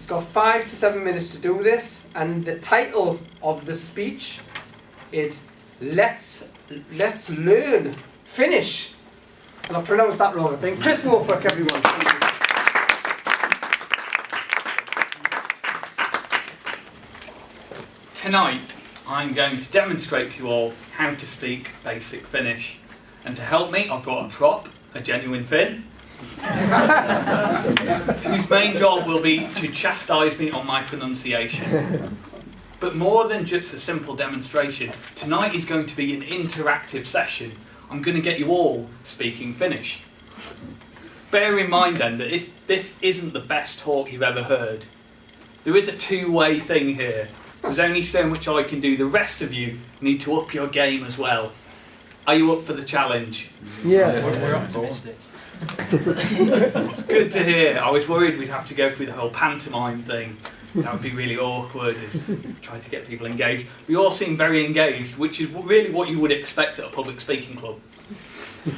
He's got 5 to 7 minutes to do this, and the title of the speech is Let's Learn Finnish. And I pronounced that wrong, I think. Chris Woolfolk, everyone. Tonight, I'm going to demonstrate to you all how to speak basic Finnish. And to help me, I've brought a prop, a genuine Finn, whose main job will be to chastise me on my pronunciation. But more than just a simple demonstration, tonight is going to be an interactive session. I'm going to get you all speaking Finnish. Bear in mind then that this isn't the best talk you've ever heard. There is a two-way thing here. There's only so much I can do. The rest of you need to up your game as well. Are you up for the challenge? Yes. We're optimistic. It's good to hear. I was worried we'd have to go through the whole pantomime thing. That would be really awkward and try to get people engaged. We all seem very engaged, which is really what you would expect at a public speaking club.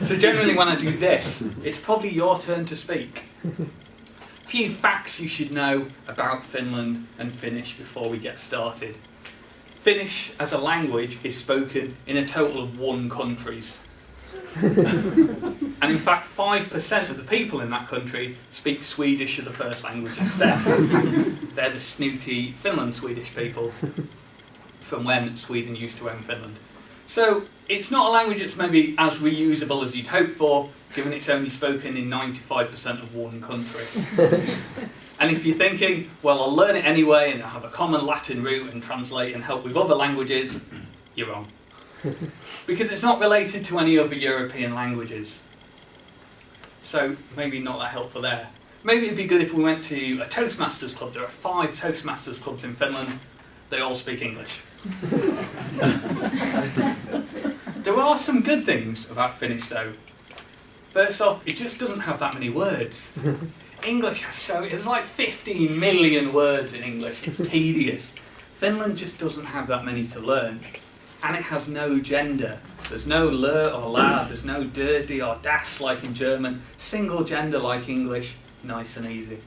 So generally when I do this, it's probably your turn to speak. A few facts you should know about Finland and Finnish before we get started. Finnish as a language is spoken in a total of 1 country. And in fact 5% of the people in that country speak Swedish as a first language instead. They're the snooty Finland Swedish people from when Sweden used to own Finland. So it's not a language that's maybe as reusable as you'd hope for, given it's only spoken in 95% of 1 country. And if you're thinking, well, I'll learn it anyway and I'll have a common Latin root and translate and help with other languages, you're wrong. Because it's not related to any other European languages. So maybe not that helpful there. Maybe it'd be good if we went to a Toastmasters club. There are 5 Toastmasters clubs in Finland. They all speak English. There are some good things about Finnish though. First off, it just doesn't have that many words. English has there's like 15 million words in English. It's tedious. Finland just doesn't have that many to learn. And it has no gender. There's no le or la, there's no dirty or das like in German. Single gender like English, nice and easy.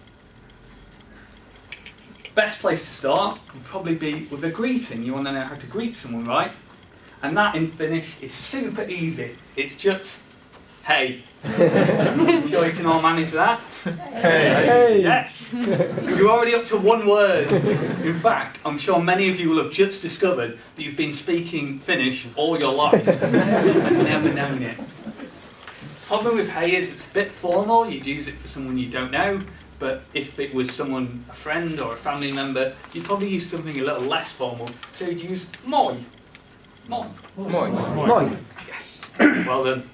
Best place to start would probably be with a greeting. You want to know how to greet someone, right? And that in Finnish is super easy. It's just, hey. Sure you can all manage that? Hey. Yes. You're already up to 1 word. In fact, I'm sure many of you will have just discovered that you've been speaking Finnish all your life and never known it. Problem with hey is it's a bit formal. You'd use it for someone you don't know. But if it was someone, a friend or a family member, you'd probably use something a little less formal. So you'd use moi. Moi. Moi. Moi. Yes. Well done.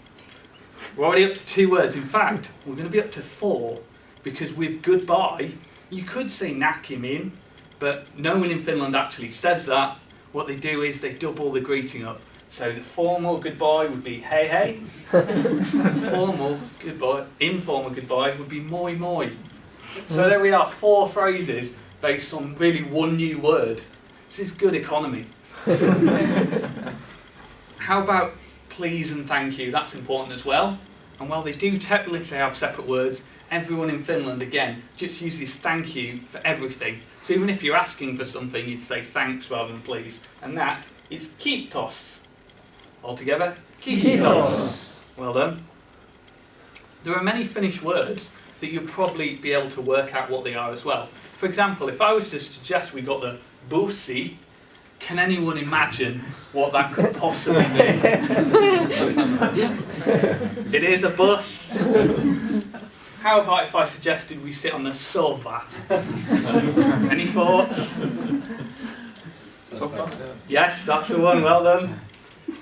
We're already up to 2 words. In fact, we're going to be up to 4, because with goodbye, you could say nakimin, but no one in Finland actually says that. What they do is they double the greeting up. So the formal goodbye would be hey hey. Formal goodbye, informal goodbye would be moi moi. So there we are, 4 phrases based on really 1 new word. This is good economy. How about please and thank you? That's important as well. And while they do technically have separate words, everyone in Finland, again, just uses thank you for everything. So even if you're asking for something, you'd say thanks rather than please. And that is kiitos. All together, kiitos. Well done. There are many Finnish words that you'll probably be able to work out what they are as well. For example, if I was to suggest we got the bussi, can anyone imagine what that could possibly mean? It is a bus. How about if I suggested we sit on the sofa? Any thoughts? Sofa? Yes, that's the one, well done.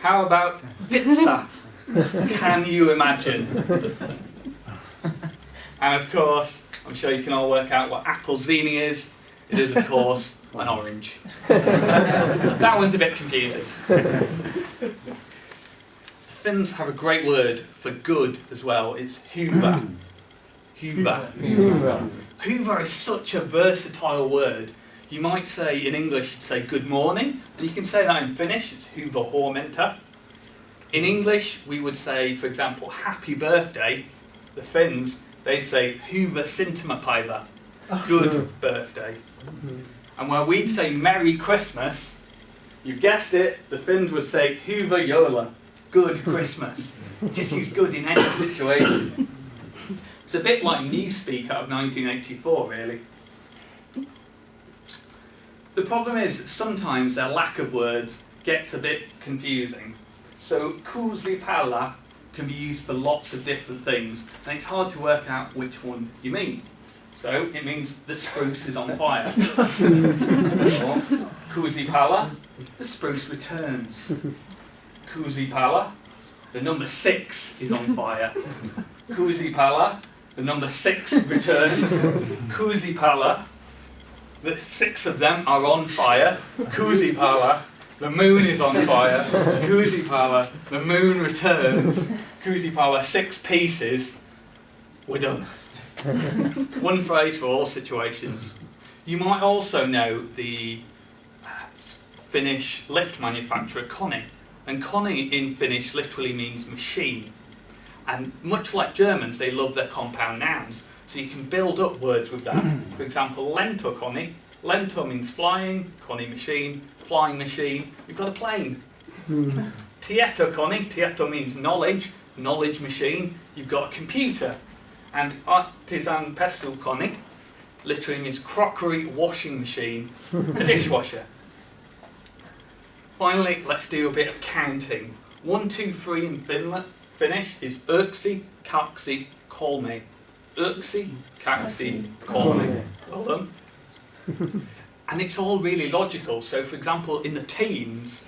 How about pizza? Can you imagine? And of course, I'm sure you can all work out what appelzini is. It is, of course, an orange. That one's a bit confusing. The Finns have a great word for good as well. It's hyvä. Hyvä. Hyvä. Hyvä is such a versatile word. You might say in English, you'd say good morning, and you can say that in Finnish, it's hyvä huomenta. In English, we would say, for example, happy birthday. The Finns, they say hyvä syntymäpäivä. good birthday. And where we'd say Merry Christmas, you guessed it, the Finns would say Hyvä joula, good Christmas. Just use good in any situation. It's a bit like Newspeak out of 1984, really. The problem is that sometimes their lack of words gets a bit confusing. So kuusipäällä can be used for lots of different things, and it's hard to work out which one you mean. So it means the spruce is on fire. Or kuusipäällä, the spruce returns. Kuusipäällä, the number 6 is on fire. Kuusipäällä, the number 6 returns. Kuusipäällä, the 6 of them are on fire. Kuusipäällä, the moon is on fire. Kuusipäällä, the moon returns. Kuusipäällä, 6 pieces. We're done. One phrase for all situations. You might also know the Finnish lift manufacturer Kone. And Kone in Finnish literally means machine. And much like Germans, they love their compound nouns. So you can build up words with that. For example, lentokone. Lento means flying, kone machine, flying machine. You've got a plane. Tietokone, tieto means knowledge, knowledge machine. You've got a computer. And artisan pesukone literally means crockery washing machine, a dishwasher. Finally, let's do a bit of counting. 1, 2, 3 in Finnish is yksi, kaksi, kolme. Yksi, kaksi, kolme. Well done. And it's all really logical. So, for example, in the teens,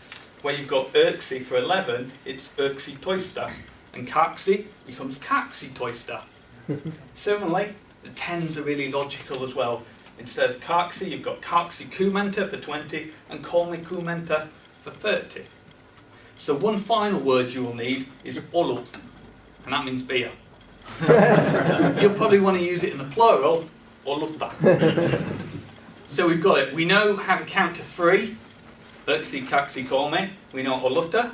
where you've got yksi for 11, it's yksitoista. And kaksi becomes kaksitoista. Similarly, the tens are really logical as well. Instead of kaksi, you've got kaksikymmentä for 20 and kolmekymmentä for 30. So one final word you will need is olut, and that means beer. You'll probably want to use it in the plural, olutta. So we've got it. We know how to count to 3. Yksi, kaksi, kolme. We know olutta,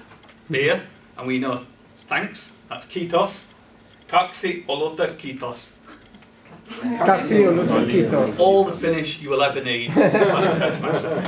beer, and we know thanks. That's kiitos. Kaksi, olutta, kiitos. Kasi on kiitos. All the Finnish you will ever need. Toastmaster.